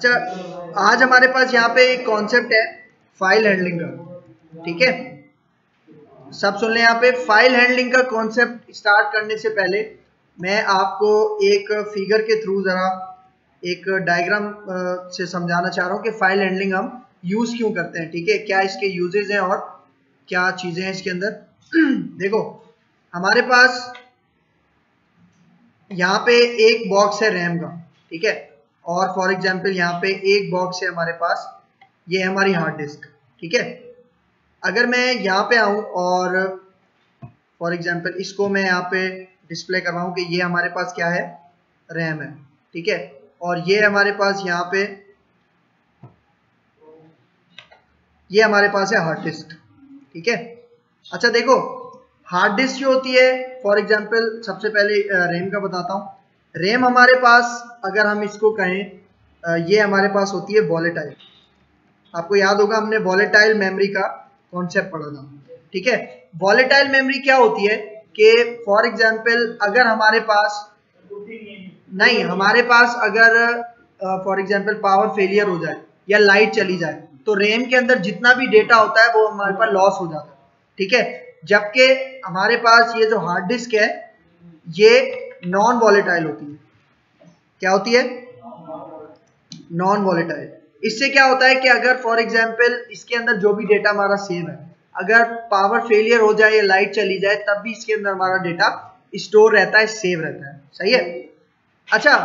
अच्छा, आज हमारे पास यहाँ पे एक कॉन्सेप्ट है फाइल हैंडलिंग का। ठीक है, सब सुन लें। यहाँ पे फाइल हैंडलिंग का कॉन्सेप्ट स्टार्ट करने से पहले मैं आपको एक फिगर के थ्रू जरा एक डायग्राम से समझाना चाह रहा हूँ कि फाइल हैंडलिंग हम यूज क्यों करते हैं। ठीक है, क्या इसके यूजेस हैं और क्या चीजें हैं इसके अंदर। देखो, हमारे पास यहाँ पे एक बॉक्स है रैम का। ठीक है, और फॉर एग्जांपल यहाँ पे एक बॉक्स है हमारे पास, ये है हमारी हार्ड डिस्क। ठीक है, अगर मैं यहाँ पे आऊँ और फॉर एग्जांपल इसको मैं यहाँ पे डिस्प्ले करवाऊँ कि ये हमारे पास क्या है, रैम है। ठीक है, और ये हमारे पास यहाँ पे ये हमारे पास है हार्ड डिस्क। ठीक है, अच्छा देखो, हार्ड डिस्क जो होती है, फॉर एग्जांपल सबसे पहले रैम का बताता हूँ। रैम हमारे पास, अगर हम इसको कहें, ये हमारे पास होती है वॉलेटाइल। आपको याद होगा हमने वॉलेटाइल मेमोरी का कॉन्सेप्ट पढ़ा था। ठीक है, वॉलेटाइल मेमोरी क्या होती है कि फॉर एग्जांपल अगर हमारे पास अगर फॉर एग्जांपल पावर फेलियर हो जाए या लाइट चली जाए तो रैम के अंदर जितना भी डेटा होता है वो हमारे पास लॉस हो जाता है। ठीक है, जबकि हमारे पास ये जो हार्ड डिस्क है ये नॉन वॉलेटाइल होती है। क्या होती है? Non volatile. इससे क्या होता है कि अगर फॉर एग्जांपल इसके अंदर जो भी डेटा हमारा सेव है, अगर पावर फेलियर हो जाए या लाइट चली जाए तब भी इसके अंदर हमारा डेटा स्टोर रहता है, सेव रहता है। सही है। अच्छा,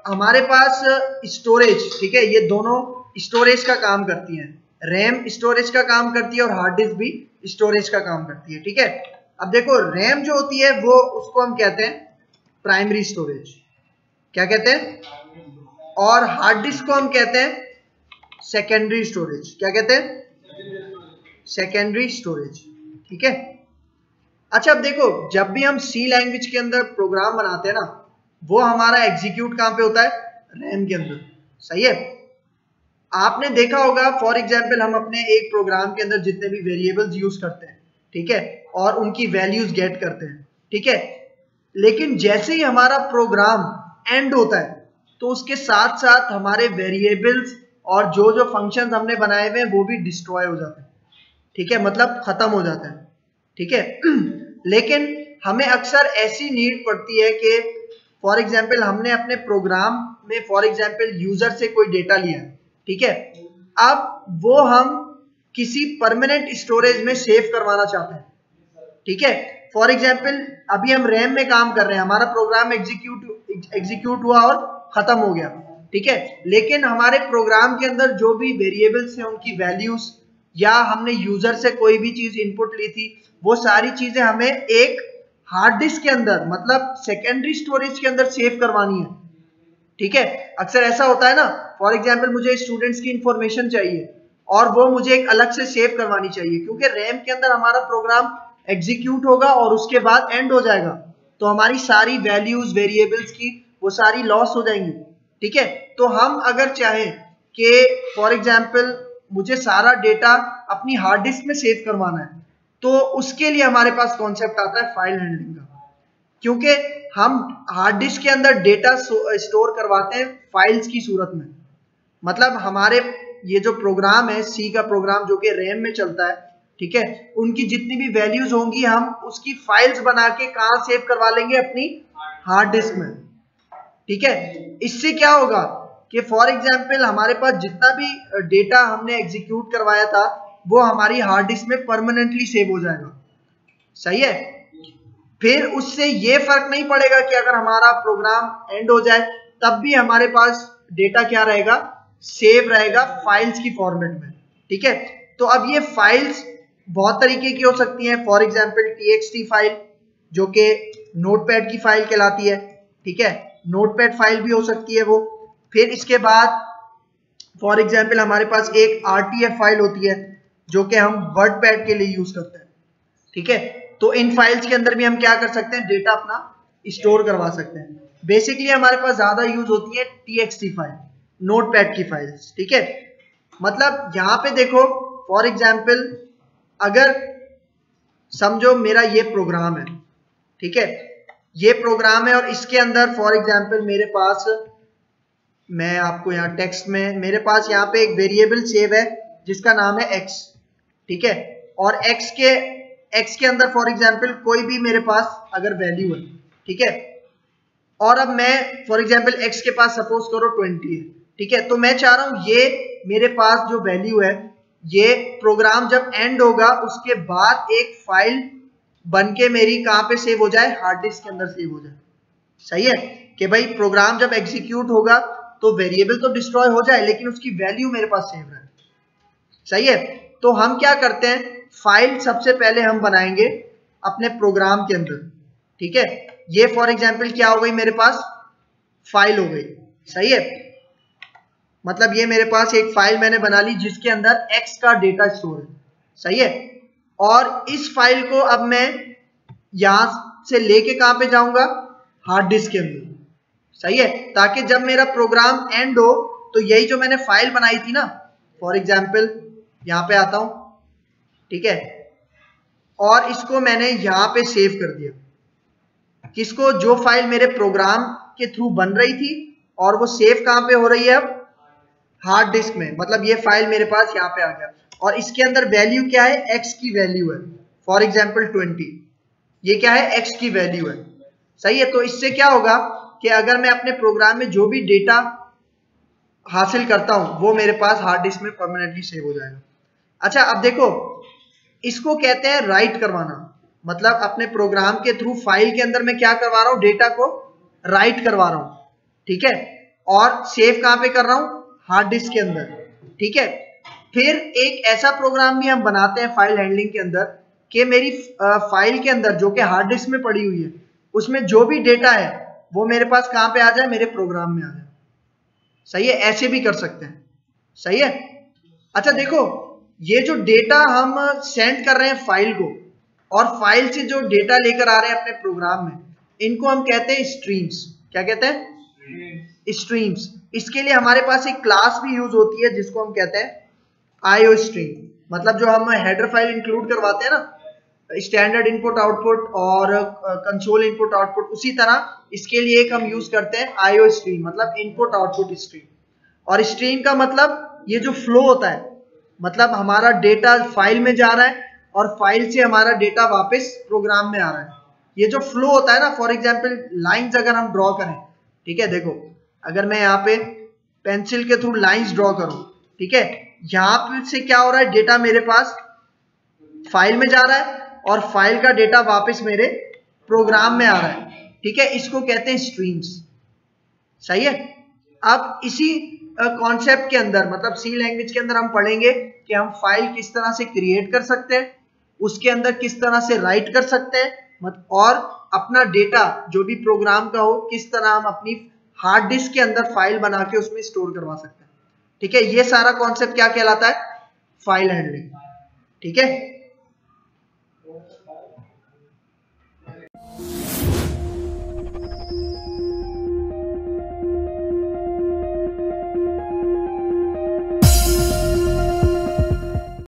हमारे पास स्टोरेज, ठीक है, ये दोनों स्टोरेज का काम करती हैं। रैम स्टोरेज का काम करती है और हार्ड डिस्क भी स्टोरेज का काम करती है। ठीक है, अब देखो रैम जो होती है वो उसको हम कहते हैं प्राइमरी स्टोरेज। क्या कहते हैं? और हार्ड डिस्क को हम कहते हैं सेकेंडरी स्टोरेज। क्या कहते हैं? Secondary storage. ठीक है, अच्छा अब देखो, जब भी हम सी लैंग्वेज के अंदर प्रोग्राम बनाते हैं ना, वो हमारा एग्जीक्यूट कहाँ पे होता है? रैम के अंदर। सही है। आपने देखा होगा फॉर एग्जांपल हम अपने एक प्रोग्राम के अंदर जितने भी वेरिएबल्स यूज करते हैं, ठीक है, और उनकी वैल्यूज गेट करते हैं। ठीक है, लेकिन जैसे ही हमारा प्रोग्राम एंड होता है तो उसके साथ साथ हमारे वेरिएबल्स और जो जो फंक्शंस हमने बनाए हुए हैं वो भी डिस्ट्रॉय हो जाते हैं। ठीक है, मतलब खत्म हो जाता है। ठीक है, लेकिन हमें अक्सर ऐसी नीड पड़ती है कि फॉर एग्जांपल हमने अपने प्रोग्राम में फॉर एग्जांपल यूजर से कोई डेटा लिया, ठीक है, अब वो हम किसी परमानेंट स्टोरेज में सेव करवाना चाहते हैं। ठीक है, फॉर एग्जांपल अभी हम रैम में काम कर रहे हैं, हमारा प्रोग्राम एग्जीक्यूट हुआ और खत्म हो गया। ठीक है, लेकिन हमारे प्रोग्राम के अंदर जो भी वेरिएबल्स हैं उनकी वैल्यूज या हमने यूजर से कोई भी चीज इनपुट ली थी वो सारी चीजें हमें एक हार्ड डिस्क के अंदर, मतलब सेकेंडरी स्टोरेज के अंदर सेव करवानी है। ठीक है, अक्सर ऐसा होता है ना, फॉर एग्जांपल मुझे स्टूडेंट्स की इंफॉर्मेशन चाहिए और वो मुझे एक अलग से सेव करवानी चाहिए, क्योंकि रैम के अंदर हमारा प्रोग्राम एग्जीक्यूट होगा और उसके बाद एंड हो जाएगा तो हमारी सारी वैल्यूज वेरिएबल्स की वो सारी लॉस हो जाएंगी। ठीक है, तो हम अगर चाहें कि फॉर एग्जांपल मुझे सारा डेटा अपनी हार्ड डिस्क में सेव करवाना है तो उसके लिए हमारे पास कॉन्सेप्ट आता है फाइल हैंडलिंग का, क्योंकि हम हार्ड डिस्क के अंदर डेटा स्टोर करवाते हैं फाइल्स की सूरत में। मतलब हमारे ये जो प्रोग्राम है सी का प्रोग्राम जो कि रैम में चलता है, ठीक है, उनकी जितनी भी वैल्यूज होंगी हम उसकी फाइल्स बना के कहां सेव करवा लेंगे? अपनी हार्ड डिस्क में। ठीक है, इससे क्या होगा कि फॉर एग्जांपल हमारे पास जितना भी डेटा हमने एग्जीक्यूट करवाया था वो हमारी हार्ड डिस्क में परमानेंटली सेव हो जाएगा। सही है। फिर उससे ये फर्क नहीं पड़ेगा कि अगर हमारा प्रोग्राम एंड हो जाए तब भी हमारे पास डेटा क्या रहेगा? सेव रहेगा फाइल्स की फॉर्मेट में। ठीक है, तो अब ये फाइल्स बहुत तरीके की हो सकती हैं। फॉर एग्जांपल टीएक्सटी फाइल जो कि नोटपैड की फाइल कहलाती है। ठीक है, नोटपैड फाइल भी हो सकती है वो। फिर इसके बाद फॉर एग्जांपल हमारे पास एक आरटीएफ फाइल होती है जो कि हम वर्डपैड के लिए यूज करते हैं। ठीक है, तो इन फाइल्स के अंदर भी हम क्या कर सकते हैं? डेटा अपना स्टोर करवा सकते हैं। बेसिकली हमारे पास ज्यादा यूज होती है टीएक्सटी फाइल, नोटपैड की फाइल्स। ठीक है, मतलब यहां पे देखो फॉर एग्जांपल अगर समझो मेरा ये प्रोग्राम है, ठीक है, ये प्रोग्राम है और इसके अंदर फॉर एग्जांपल मेरे पास मैं आपको यहाँ टेक्स्ट में, मेरे पास यहाँ पे एक वेरिएबल सेव है जिसका नाम है x, ठीक है, और x के अंदर फॉर एग्जांपल कोई भी मेरे पास अगर वैल्यू है, ठीक है, और अब मैं फॉर एग्जांपल x के पास सपोज करो 20 है, ठीक है, तो मैं चाह रहा हूं ये मेरे पास जो वैल्यू है ये प्रोग्राम जब एंड होगा उसके बाद एक फाइल बन के मेरी कहां पे सेव हो जाए, हार्ड डिस्क के अंदर सेव हो जाए। सही है कि भाई प्रोग्राम जब एग्जीक्यूट होगा तो वेरिएबल तो डिस्ट्रॉय हो जाए लेकिन उसकी वैल्यू मेरे पास सेव रहे। सही है, तो हम क्या करते हैं, फाइल सबसे पहले हम बनाएंगे अपने प्रोग्राम के अंदर, ठीक है, ये फॉर एग्जांपल क्या हो गई मेरे पास, फाइल हो गई। सही है, मतलब ये मेरे पास एक फाइल मैंने बना ली जिसके अंदर x का डेटा स्टोर है। सही है, और इस फाइल को अब मैं यहां से लेके कहां पे जाऊंगा, हार्ड डिस्क के अंदर। सही है, ताकि जब मेरा प्रोग्राम एंड हो तो यही जो मैंने फाइल बनाई थी ना, फॉर एग्जांपल यहां पे आता हूं, ठीक है, और इसको मैंने यहां पे सेव कर दिया, किसको, जो फाइल मेरे प्रोग्राम के थ्रू बन रही थी, और वो सेव कहां पे हो रही है अब, हार्ड डिस्क में। मतलब ये फाइल मेरे पास यहाँ पे आ गया और इसके अंदर वैल्यू क्या है, x की वैल्यू है, फॉर एग्जांपल 20, ये क्या है, x की वैल्यू है। सही है, तो इससे क्या होगा कि अगर मैं अपने प्रोग्राम में जो भी डेटा हासिल करता हूं वो मेरे पास हार्ड डिस्क में परमानेंटली सेव हो जाएगा। अच्छा, अब देखो इसको कहते हैं राइट करवाना, मतलब अपने प्रोग्राम के थ्रू फाइल के अंदर मैं क्या करवा रहा हूं, डेटा को राइट करवा रहा हूं, ठीक है, और सेव कहां पे कर रहा हूं, हार्ड डिस्क के अंदर। ठीक है, फिर एक ऐसा प्रोग्राम भी हम बनाते हैं फाइल हैंडलिंग के अंदर कि मेरी फाइल के अंदर जो कि हार्ड डिस्क में पड़ी हुई है उसमें जो भी डेटा है वो मेरे पास कहां पे आ जाए, मेरे प्रोग्राम में आ जाए। सही है, ऐसे भी कर सकते हैं। सही है, अच्छा देखो ये जो डेटा हम सेंड कर रहे हैं फाइल को और फाइल से जो डेटा लेकर आ रहे हैं अपने प्रोग्राम में, इनको हम कहते हैं स्ट्रीम्स। क्या कहते हैं, स्ट्रीम्स। इसके लिए हमारे पास एक क्लास भी यूज होती है जिसको हम कहते हैं आईओ स्ट्रीम। मतलब जो हम हेडर फाइल इंक्लूड करवाते हैं ना, स्टैंडर्ड इनपुट आउटपुट और कंसोल इनपुट आउटपुट, उसी तरह इसके लिए एक हम यूज करते हैं आईओ स्ट्रीम, मतलब इनपुट आउटपुट स्ट्रीम। और स्ट्रीम का मतलब ये जो फ्लो होता है, मतलब हमारा डेटा फाइल में जा रहा है और फाइल से हमारा डेटा वापस प्रोग्राम में आ रहा है। ये जो फ्लो होता है ना, फॉर एग्जांपल लाइंस अगर हम ड्रॉ करें, ठीक है, देखो अगर मैं यहाँ पे पेंसिल के थ्रू लाइंस ड्रॉ करूं, ठीक है, यहाँ पे से क्या हो रहा है, डेटा मेरे पास फाइल में जा रहा है और फाइल का डेटा वापस मेरे प्रोग्राम में आ रहा है। ठीक है, इसको कहते हैं स्ट्रीम्स। सही है, अब इसी कॉन्सेप्ट के अंदर, मतलब सी लैंग्वेज के अंदर हम पढ़ेंगे कि हम फाइल किस तरह से क्रिएट कर सकते हैं, उसके अंदर किस तरह से राइट कर सकते हैं, और अपना डेटा जो भी प्रोग्राम का हो किस तरह हम अपनी हार्ड डिस्क के अंदर फाइल बना के उसमें स्टोर करवा सकते हैं। ठीक है, ये सारा कॉन्सेप्ट क्या कहलाता है, फाइल हैंडलिंग। ठीक है,